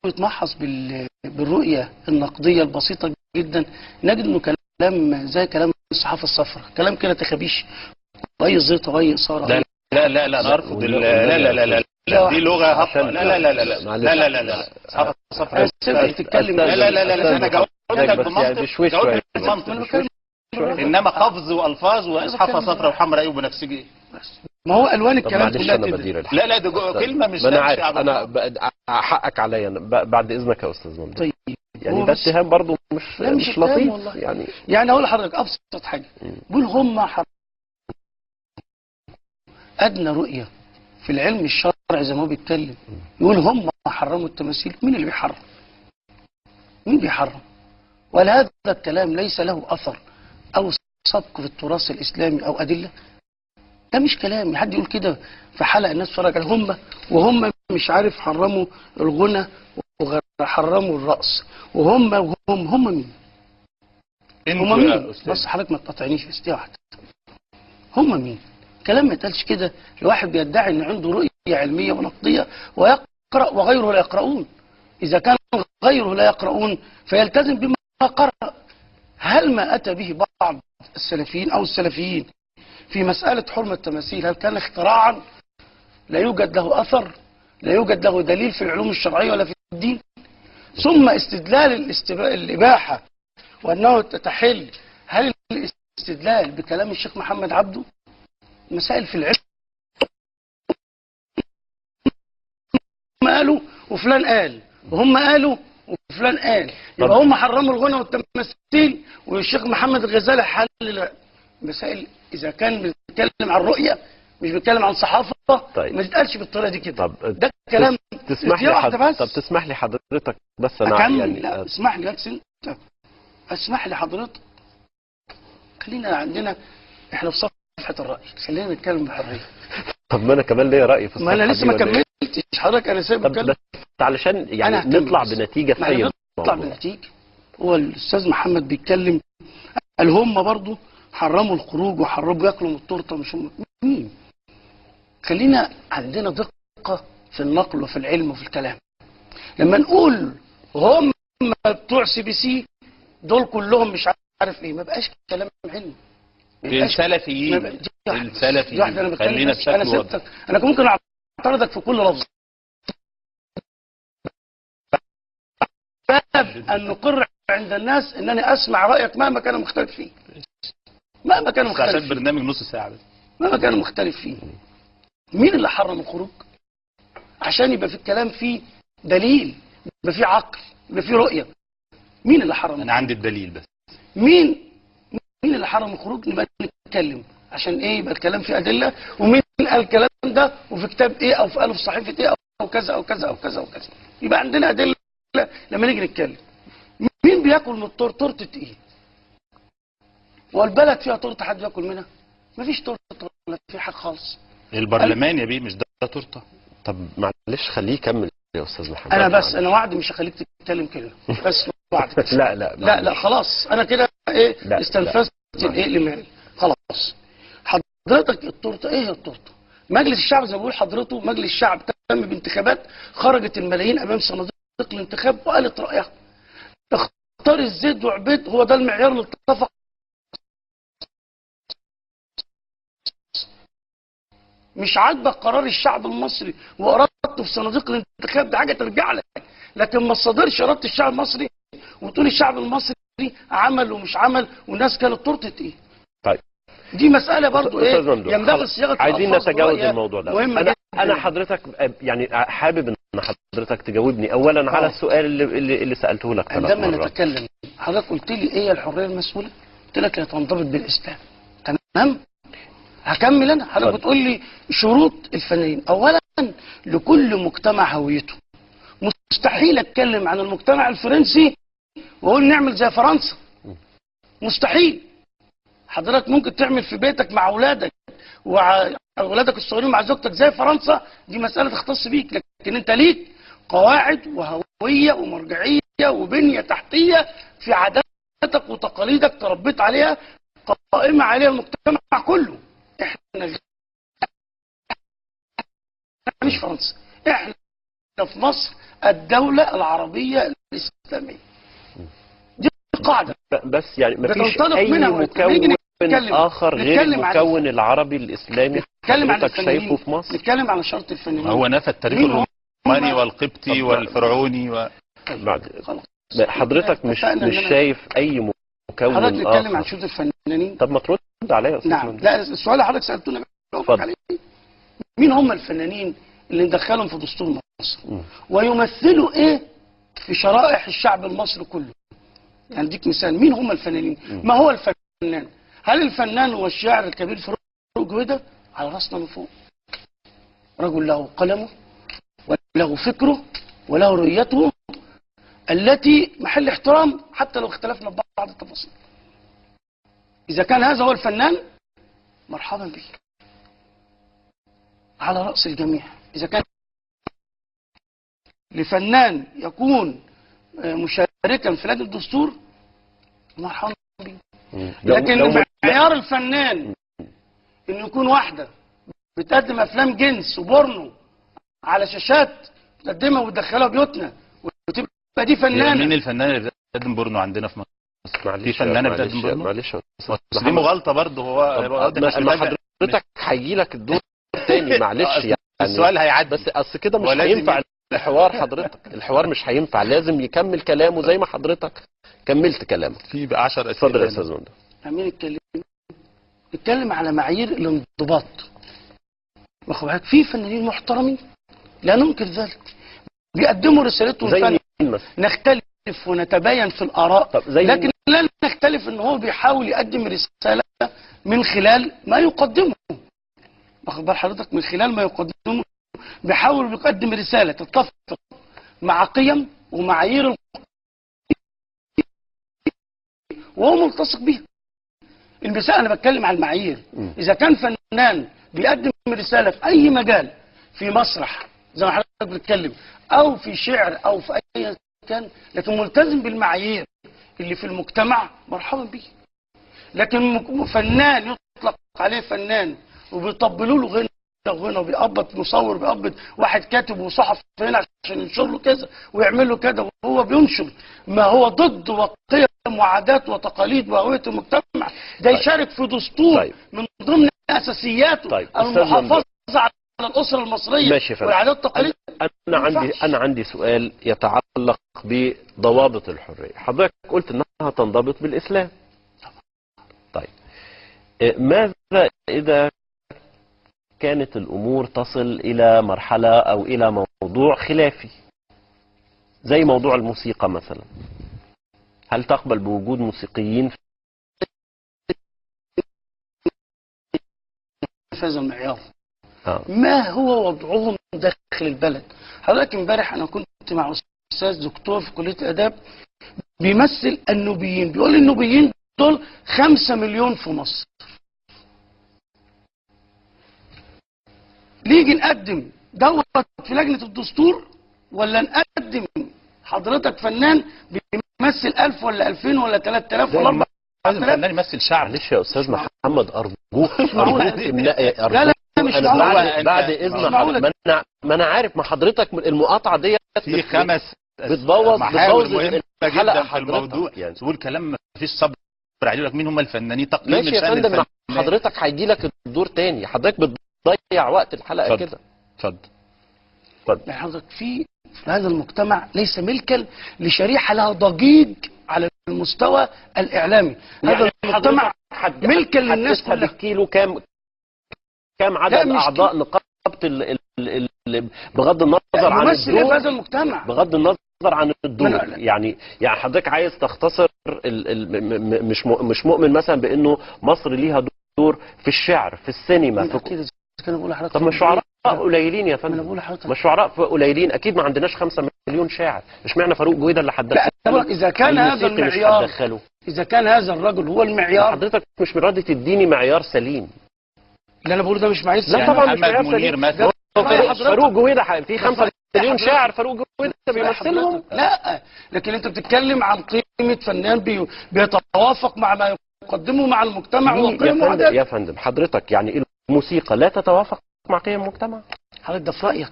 يتمحص بالرؤية النقدية البسيطة جدا نجد انه كلام زي كلام الصحافة الصفراء، كلام كده تخابيش واي زيطة واي اثارة. لا لا لا لا نرفض لا لا لا لا لا دي لغة هابطة. لا لا لا لا لا لا لا لا الصحافة الصفراء بتتكلم. لا لا لا لا انا جاوبتك بمنطق، جاوبتك بمنطق، انما قفز والفاظ وصحافة صفراء وحمراء وبنفسجي. ما هو الوان الكلام كلها كده. لا لا دي كلمة مش انا عارف. انا حقك عليا بعد اذنك يا استاذ ممدوح. طيب يعني ده اتهام برضه مش لطيف يعني اقول لحضرتك ابسط حاجه، بيقول هم ادنى رؤيه في العلم الشرعي زي ما هو بيتكلم، يقول هم حرموا التماثيل. مين اللي بيحرم؟ مين بيحرم؟ وهذا الكلام ليس له اثر او سبق في التراث الاسلامي او ادله. ده مش كلام حد يقول كده في حلقه الناس تتفرج على وهم مش عارف حرموا الغنى وحرموا الرقص وهم مين؟ هم مين؟ بس حضرتك ما تقاطعنيش في استيعاب واحده. هم مين؟ كلام ما يتقالش كده لواحد بيدعي ان عنده رؤيه علميه ونقديه ويقرا وغيره لا يقرؤون. اذا كان غيره لا يقرؤون فيلتزم بما قرأ. هل ما اتى به بعض السلفيين او السلفيين في مساله حرمه التماثيل هل كان اختراعا لا يوجد له اثر، لا يوجد له دليل في العلوم الشرعيه ولا في الدين؟ ثم استدلال الاباحه وانه تتحل، هل الاستدلال بكلام الشيخ محمد عبده؟ مسائل في العلم هم قالوا وفلان قال وهم قالوا وفلان قال، يبقى هم حرموا الغنى والتمثيل والشيخ محمد الغزالي حل مسائل. اذا كان بيتكلم عن رؤيه مش بيتكلم عن صحافه ما تتقالش بالطريقه دي كده. ده كلام. تسمح لي طب تسمح لي حضرتك بس انا يعني لا اسمح لي بس انت اسمح لي حضرتك. خلينا عندنا احنا في صفحه الراي، خلينا نتكلم بحريه. طب ما انا كمان ليا راي في الصفحه دي. ما انا لسه ما كملتش حضرتك، انا سايب اتكلم علشان يعني نطلع بنتيجه في اي موضوع. نطلع بنتيجه. هو الاستاذ محمد بيتكلم قال هم برضه حرموا الخروج وحرموا ياكلوا من التورته. مش هم مين؟ خلينا عندنا دقه في النقل وفي العلم وفي الكلام. لما نقول هم بتوع CBC دول كلهم مش عارف ايه، ما بقاش كلام علمي. السلفيين خلينا بشكل واضح. انا ممكن اعترضك في كل لفظ. ان نقر عند الناس انني اسمع رايك مهما كان مختلف فيه. مهما كان مختلف عشان برنامج نص ساعه بس. مهما كان مختلف فيه. مين اللي حرم الخروج؟ عشان يبقى في الكلام فيه دليل، يبقى فيه عقل، يبقى فيه رؤيه. مين اللي حرم؟ انا عندي الدليل بس. مين اللي حرم الخروج؟ نبقى نتكلم عشان ايه يبقى الكلام فيه ادله، ومين قال الكلام ده وفي كتاب ايه او قاله في صحيفه ايه او كذا او كذا او كذا او كذا. يبقى عندنا ادله لما نيجي نتكلم. مين بياكل من تورته ايه؟ والبلد فيها تورته حد ياكل منها؟ مفيش تورته ولا في حاجه خالص. البرلمان يا بيه مش ده تورته. طب معلش خليه يكمل يا استاذ محمد. انا وعد مش هخليك تتكلم كلمه بس وعد. لا خلاص انا كده ايه استنفذت الايه لمالي خلاص. حضرتك التورته ايه هي التورته؟ مجلس الشعب زي ما بيقول حضرته، مجلس الشعب تم بانتخابات، خرجت الملايين امام صناديق الانتخاب وقالت رايها. اختار الزيد وعبيد، هو ده المعيار اللي اتفق. مش عاجبك قرار الشعب المصري وارادته في صناديق الانتخاب، ده حاجه ترجع لك، لكن ما تصدرش اراده الشعب المصري وتقول الشعب المصري عمل ومش عمل والناس كانت تورته ايه. طيب دي مساله برضو ايه ينبغي صياغه. عايزين نتجاوز الموضوع ده. انا حضرتك يعني حابب ان حضرتك تجاوبني اولا على السؤال اللي سالته لك 3 مرات. عندما نتكلم حضرتك قلت لي ايه الحريه المسؤوله؟ قلت لك لا تنضبط بالاسلام. تمام؟ هكمل انا. حضرتك بتقول لي شروط الفنانين. اولا لكل مجتمع هويته. مستحيل اتكلم عن المجتمع الفرنسي واقول نعمل زي فرنسا. مستحيل. حضرتك ممكن تعمل في بيتك مع اولادك واولادك الصغيرين مع زوجتك زي فرنسا، دي مساله تختص بيك، لكن انت ليك قواعد وهويه ومرجعيه وبنيه تحتيه في عاداتك وتقاليدك تربيت عليها قائمه عليها المجتمع كله. احنا مش فرنسا، احنا في مصر الدولة العربية الإسلامية. دي قاعدة بس يعني ما فيش بتنطلق اي منها مكون نتكلم اخر غير نتكلم عن المكون العربي الاسلامي نتكلم عن حضرتك الفنانين، شايفه في مصر. نتكلم عن شرط الفنانين. هو نفى التاريخ مين هم؟ الروماني والقبطي والفرعوني بعد خلاص. حضرتك مش شايف اي مكون حضرتك نتكلم عن اخر. شرط الفنانين. طب ما ترد عليا يا استاذ نعم. مهندس. لا، السؤال اللي حضرتك سألتونا عليه مين هم الفنانين اللي ندخلهم في دستور مصر ويمثلوا ايه في شرائح الشعب المصري كله؟ يعني اديك مثال، مين هم الفنانين؟ ما هو الفنان؟ هل الفنان هو الشاعر الكبير فاروق جويدة؟ على راسنا من فوق، رجل له قلمه وله فكره وله رؤيته التي محل احترام حتى لو اختلفنا ببعض التفاصيل. اذا كان هذا هو الفنان مرحبا به، على رأس الجميع. إذا كان لفنان يكون مشاركا في لجنة الدستور مرحبا به. لكن معيار الفنان إنه يكون واحدة بتقدم أفلام جنس وبورنو على شاشات تقدمها وتدخلها بيوتنا وتبقى دي فنانة. مين الفنان اللي بتقدم بورنو عندنا في مصر؟ في فنانة بتقدم بورنو؟ معلش دي مغالطة برضه. هو ما حضرتك هيجي لك الدور تاني معلش يعني السؤال هيعدي، بس اصل كده مش هينفع الحوار. حضرتك الحوار مش هينفع، لازم يكمل كلامه زي ما حضرتك كملت كلامك. في 10 اسئله. اتفضل يا استاذ مهندس. عمال نتكلم على معايير الانضباط. واخد بالك في فنانين محترمين لا ننكر ذلك، بيقدموا رسالتهم زي نختلف ونتباين في الاراء، لكن لا نختلف ان هو بيحاول يقدم رساله من خلال ما يقدمه. واخد بال حضرتك؟ من خلال ما يقدمه بيحاول يقدم رساله تتفق مع قيم ومعايير وهو ملتصق بيها. المثال انا بتكلم على المعايير. اذا كان فنان بيقدم رساله في اي مجال، في مسرح زي ما حضرتك بتتكلم او في شعر او في اي كان، لكن ملتزم بالمعايير اللي في المجتمع، مرحبا به. لكن فنان يطلق عليه فنان وبيطبلوا له غنى وبيقبض مصور، بيقبض واحد كاتب وصحفي هنا عشان ينشر له كذا ويعمل له كذا، وهو بينشر ما هو ضد وقيم وعادات وتقاليد وهويه المجتمع، ده يشارك في دستور من ضمن اساسياته المحافظه على الاسره المصريه والعادات والتقاليد. انا عندي سؤال يتعلق بضوابط الحريه. حضرتك قلت انها تنضبط بالاسلام. طيب ماذا اذا كانت الامور تصل الى مرحله او الى موضوع خلافي زي موضوع الموسيقى مثلا؟ هل تقبل بوجود موسيقيين في هذا المعيار؟ ما هو وضعهم داخل البلد؟ حضرتك امبارح انا كنت مع استاذ دكتور في كليه الاداب بيمثل النوبيين، بيقول لي النوبيين دول 5 مليون في مصر. نيجي نقدم دوت في لجنه الدستور ولا نقدم حضرتك فنان بيمثل 1000 ولا 2000 ولا 3000 ولا 4000؟ لازم فنان يمثل شعب. معلش يا استاذ محمد ارجوك لا مش بعد اذنك. ما انا عارف، ما حضرتك المقاطعه ديت في 5 بتبوظ مهمه الحلقه جدا في الموضوع يعني. تقول كلام ما فيش صبر عليه. لك مين هم الفنانين؟ تقييم ماشي يا فندم، حضرتك هيجي لك الدور تاني، حضرتك بتضيع وقت الحلقه كده. اتفضل. يعني حضرتك في هذا المجتمع ليس ملكا لشريحه لها ضجيج على المستوى الاعلامي. يعني هذا المجتمع ملكا للناس كلها. كيلو كام عدد اعضاء نقابه بغض النظر عن الدور، هذا المجتمع بغض النظر عن الدور. يعني حضرتك عايز تختصر مش مؤمن مثلا بانه مصر ليها دور في الشعر، في السينما، في طب ما الشعراء قليلين يا فندم، ما الشعراء قليلين اكيد. ما عندناش 5 مليون شاعر، اشمعنى فاروق جويدة اللي حددها؟ اذا كان هذا المعيار، اذا كان هذا الرجل هو المعيار، حضرتك مش راضي تديني معيار سليم. اللي انا بقوله ده مش معيار سليم. لا طبعا مش معيار سليم. فاروق جويدة في 5 مليون شاعر، فاروق جويدة بيمثلهم. لا، لكن انت بتتكلم عن قيمة فنان بيتوافق مع ما يقدمه مع المجتمع وقيم وعادات. يا فندم حضرتك يعني الموسيقى لا تتوافق مع قيم المجتمع؟ حضرتك ده في رأيك،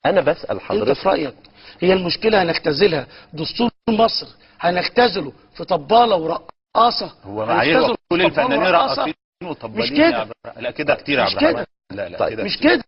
انا بسال انت حضرتك في رايك هي المشكله هنختزلها دستور مصر هنختزله في طباله ورقاصه؟ هو معايير كل الفنانين رقاصين مش وطبالين كده. لا كده كتير يا مش عبد الرحمن. كده. لا طيب. كده مش كده.